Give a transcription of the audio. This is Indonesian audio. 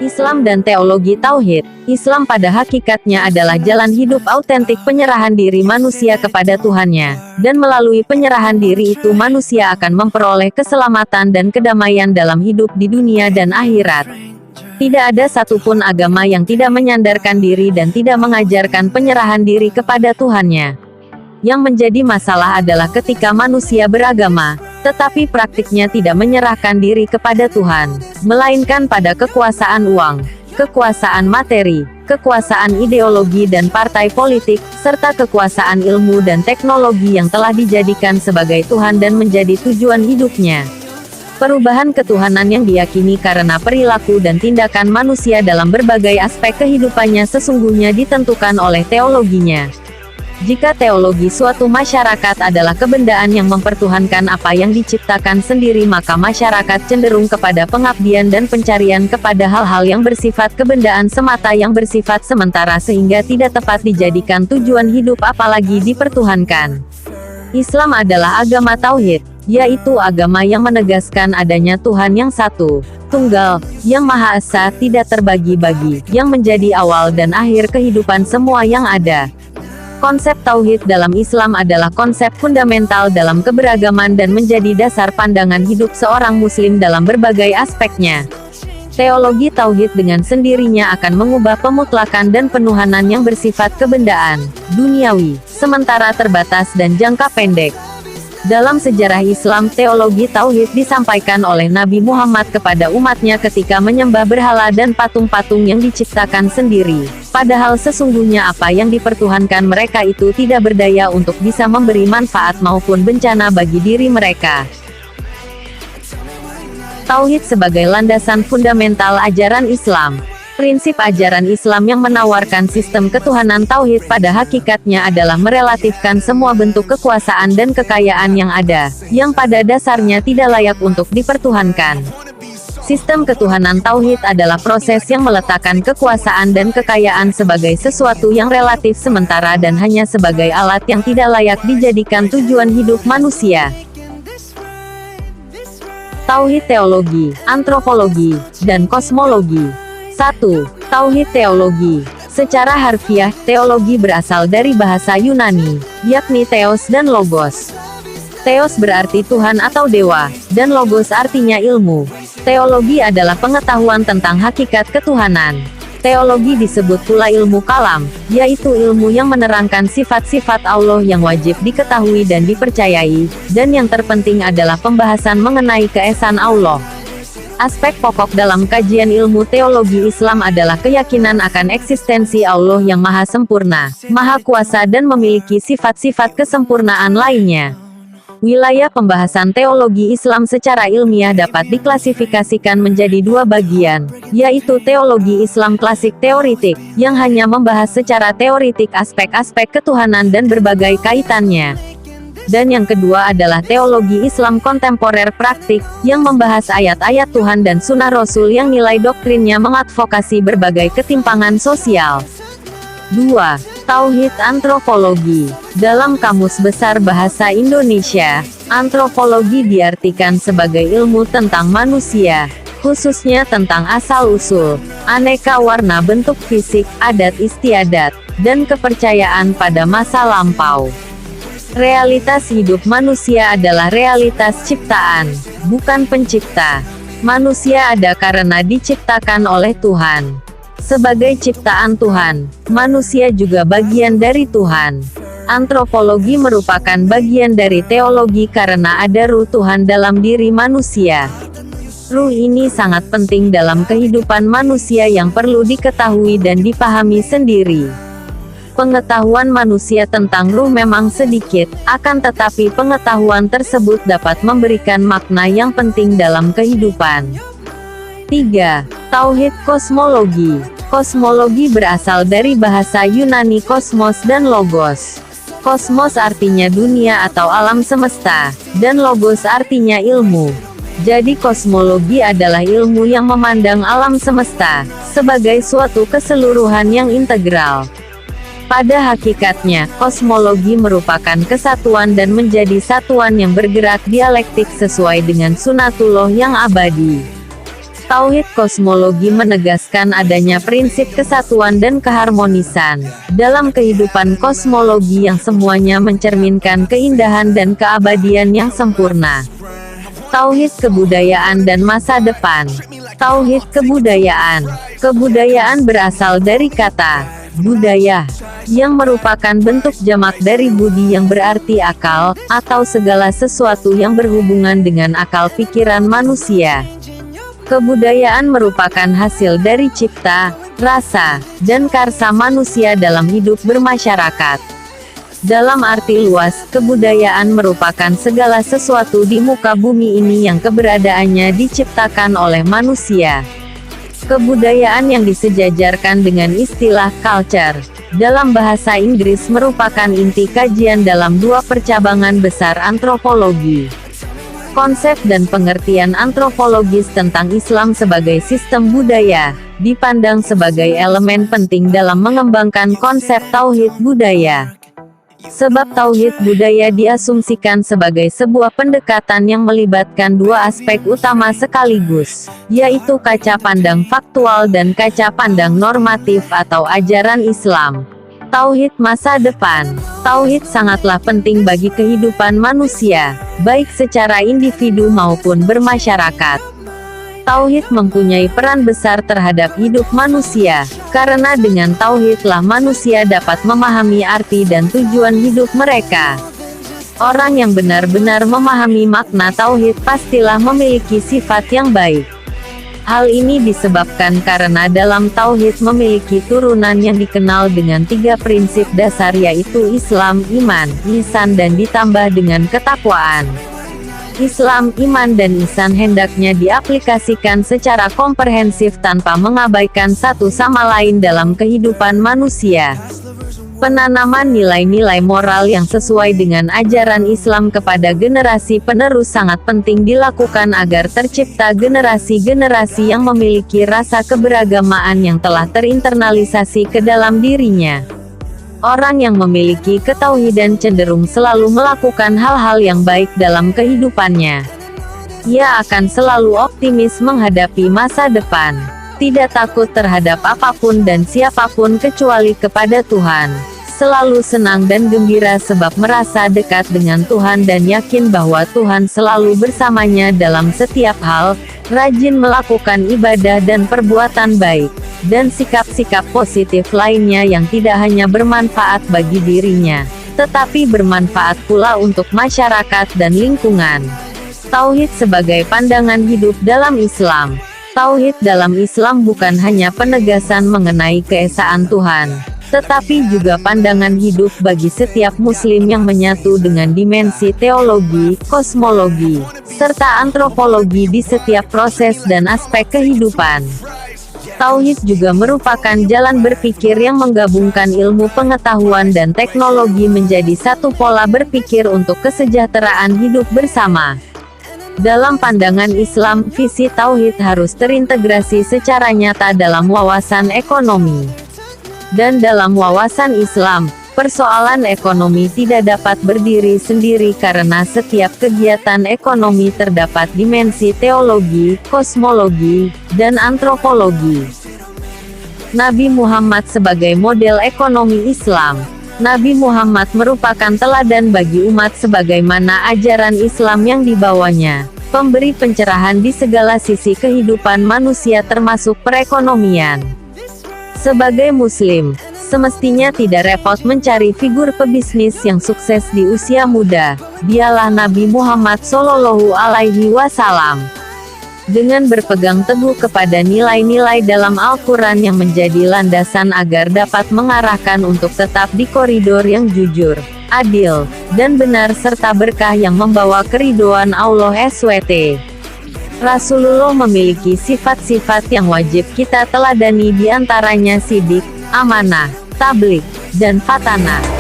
Islam dan teologi tauhid. Islam pada hakikatnya adalah jalan hidup autentik penyerahan diri manusia kepada Tuhannya, dan melalui penyerahan diri itu manusia akan memperoleh keselamatan dan kedamaian dalam hidup di dunia dan akhirat. Tidak ada satupun agama yang tidak menyandarkan diri dan tidak mengajarkan penyerahan diri kepada Tuhannya. Yang menjadi masalah adalah ketika manusia beragama, tetapi praktiknya tidak menyerahkan diri kepada Tuhan, melainkan pada kekuasaan uang, kekuasaan materi, kekuasaan ideologi dan partai politik, serta kekuasaan ilmu dan teknologi yang telah dijadikan sebagai Tuhan dan menjadi tujuan hidupnya. Perubahan ketuhanan yang diyakini karena perilaku dan tindakan manusia dalam berbagai aspek kehidupannya sesungguhnya ditentukan oleh teologinya. Jika teologi suatu masyarakat adalah kebendaan yang mempertuhankan apa yang diciptakan sendiri, maka masyarakat cenderung kepada pengabdian dan pencarian kepada hal-hal yang bersifat kebendaan semata yang bersifat sementara sehingga tidak tepat dijadikan tujuan hidup apalagi dipertuhankan. Islam adalah agama tauhid, yaitu agama yang menegaskan adanya Tuhan yang satu, tunggal, yang Maha Esa, tidak terbagi-bagi, yang menjadi awal dan akhir kehidupan semua yang ada. Konsep tauhid dalam Islam adalah konsep fundamental dalam keberagaman dan menjadi dasar pandangan hidup seorang muslim dalam berbagai aspeknya. Teologi tauhid dengan sendirinya akan mengubah pemutlakan dan penuhanan yang bersifat kebendaan, duniawi, sementara terbatas dan jangka pendek. Dalam sejarah Islam, teologi tauhid disampaikan oleh Nabi Muhammad kepada umatnya ketika menyembah berhala dan patung-patung yang diciptakan sendiri. Padahal sesungguhnya apa yang dipertuhankan mereka itu tidak berdaya untuk bisa memberi manfaat maupun bencana bagi diri mereka. Tauhid sebagai landasan fundamental ajaran Islam. Prinsip ajaran Islam yang menawarkan sistem ketuhanan tauhid pada hakikatnya adalah merelatifkan semua bentuk kekuasaan dan kekayaan yang ada, yang pada dasarnya tidak layak untuk dipertuhankan. Sistem ketuhanan tauhid adalah proses yang meletakkan kekuasaan dan kekayaan sebagai sesuatu yang relatif sementara dan hanya sebagai alat yang tidak layak dijadikan tujuan hidup manusia. Tauhid teologi, antropologi, dan kosmologi. 1. Tauhid teologi. Secara harfiah, teologi berasal dari bahasa Yunani, yakni theos dan logos. Theos berarti Tuhan atau dewa, dan logos artinya ilmu. Teologi adalah pengetahuan tentang hakikat ketuhanan. Teologi disebut pula ilmu kalam, yaitu ilmu yang menerangkan sifat-sifat Allah yang wajib diketahui dan dipercayai, dan yang terpenting adalah pembahasan mengenai keesaan Allah. Aspek pokok dalam kajian ilmu teologi Islam adalah keyakinan akan eksistensi Allah yang maha sempurna, maha kuasa dan memiliki sifat-sifat kesempurnaan lainnya. Wilayah pembahasan teologi Islam secara ilmiah dapat diklasifikasikan menjadi dua bagian, yaitu teologi Islam klasik teoritik, yang hanya membahas secara teoritik aspek-aspek ketuhanan dan berbagai kaitannya. Dan yang kedua adalah teologi Islam kontemporer praktik, yang membahas ayat-ayat Tuhan dan sunnah Rasul yang nilai doktrinnya mengadvokasi berbagai ketimpangan sosial. 2. Tauhid antropologi. Dalam Kamus Besar Bahasa Indonesia, antropologi diartikan sebagai ilmu tentang manusia, khususnya tentang asal-usul, aneka warna bentuk fisik, adat istiadat, dan kepercayaan pada masa lampau. Realitas hidup manusia adalah realitas ciptaan, bukan pencipta. Manusia ada karena diciptakan oleh Tuhan. Sebagai ciptaan Tuhan, manusia juga bagian dari Tuhan. Antropologi merupakan bagian dari teologi karena ada ruh Tuhan dalam diri manusia. Ruh ini sangat penting dalam kehidupan manusia yang perlu diketahui dan dipahami sendiri. Pengetahuan manusia tentang ruh memang sedikit, akan tetapi pengetahuan tersebut dapat memberikan makna yang penting dalam kehidupan. 3. Tauhid kosmologi. Kosmologi berasal dari bahasa Yunani kosmos dan logos. Kosmos artinya dunia atau alam semesta, dan logos artinya ilmu. Jadi kosmologi adalah ilmu yang memandang alam semesta sebagai suatu keseluruhan yang integral. Pada hakikatnya, kosmologi merupakan kesatuan dan menjadi satuan yang bergerak dialektik sesuai dengan sunatullah yang abadi. Tauhid kosmologi menegaskan adanya prinsip kesatuan dan keharmonisan dalam kehidupan kosmologi yang semuanya mencerminkan keindahan dan keabadian yang sempurna. Tauhid kebudayaan dan masa depan. Tauhid kebudayaan. Kebudayaan berasal dari kata budaya, yang merupakan bentuk jamak dari budi yang berarti akal, atau segala sesuatu yang berhubungan dengan akal pikiran manusia. Kebudayaan merupakan hasil dari cipta, rasa, dan karsa manusia dalam hidup bermasyarakat. Dalam arti luas, kebudayaan merupakan segala sesuatu di muka bumi ini yang keberadaannya diciptakan oleh manusia. Kebudayaan yang disejajarkan dengan istilah culture dalam bahasa Inggris merupakan inti kajian dalam dua percabangan besar antropologi. Konsep dan pengertian antropologis tentang Islam sebagai sistem budaya dipandang sebagai elemen penting dalam mengembangkan konsep tauhid budaya. Sebab tauhid budaya diasumsikan sebagai sebuah pendekatan yang melibatkan dua aspek utama sekaligus, yaitu kaca pandang faktual dan kaca pandang normatif atau ajaran Islam. Tauhid masa depan. Tauhid sangatlah penting bagi kehidupan manusia, baik secara individu maupun bermasyarakat. Tauhid mempunyai peran besar terhadap hidup manusia, karena dengan tauhidlah manusia dapat memahami arti dan tujuan hidup mereka. Orang yang benar-benar memahami makna tauhid pastilah memiliki sifat yang baik. Hal ini disebabkan karena dalam tauhid memiliki turunan yang dikenal dengan tiga prinsip dasar, yaitu Islam, iman, ihsan, dan ditambah dengan ketakwaan. Islam, iman, dan ihsan hendaknya diaplikasikan secara komprehensif tanpa mengabaikan satu sama lain dalam kehidupan manusia. Penanaman nilai-nilai moral yang sesuai dengan ajaran Islam kepada generasi penerus sangat penting dilakukan agar tercipta generasi-generasi yang memiliki rasa keberagamaan yang telah terinternalisasi ke dalam dirinya. Orang yang memiliki ketauhidan cenderung selalu melakukan hal-hal yang baik dalam kehidupannya. Ia akan selalu optimis menghadapi masa depan, tidak takut terhadap apapun dan siapapun kecuali kepada Tuhan. Selalu senang dan gembira sebab merasa dekat dengan Tuhan dan yakin bahwa Tuhan selalu bersamanya dalam setiap hal, rajin melakukan ibadah dan perbuatan baik, dan sikap-sikap positif lainnya yang tidak hanya bermanfaat bagi dirinya, tetapi bermanfaat pula untuk masyarakat dan lingkungan. Tauhid sebagai pandangan hidup dalam Islam. Tauhid dalam Islam bukan hanya penegasan mengenai keesaan Tuhan, tetapi juga pandangan hidup bagi setiap muslim yang menyatu dengan dimensi teologi, kosmologi, serta antropologi di setiap proses dan aspek kehidupan. Tauhid juga merupakan jalan berpikir yang menggabungkan ilmu pengetahuan dan teknologi menjadi satu pola berpikir untuk kesejahteraan hidup bersama. Dalam pandangan Islam, visi tauhid harus terintegrasi secara nyata dalam wawasan ekonomi. Dan dalam wawasan Islam, persoalan ekonomi tidak dapat berdiri sendiri karena setiap kegiatan ekonomi terdapat dimensi teologi, kosmologi, dan antropologi. Nabi Muhammad sebagai model ekonomi Islam. Nabi Muhammad merupakan teladan bagi umat sebagaimana ajaran Islam yang dibawanya, pemberi pencerahan di segala sisi kehidupan manusia termasuk perekonomian. Sebagai muslim, semestinya tidak repot mencari figur pebisnis yang sukses di usia muda. Dialah Nabi Muhammad Shallallahu Alaihi Wasallam. Dengan berpegang teguh kepada nilai-nilai dalam Al-Quran yang menjadi landasan agar dapat mengarahkan untuk tetap di koridor yang jujur, adil, dan benar serta berkah yang membawa keridhaan Allah SWT. Rasulullah memiliki sifat-sifat yang wajib kita teladani, diantaranya sidik, amanah, tabligh, dan fatanah.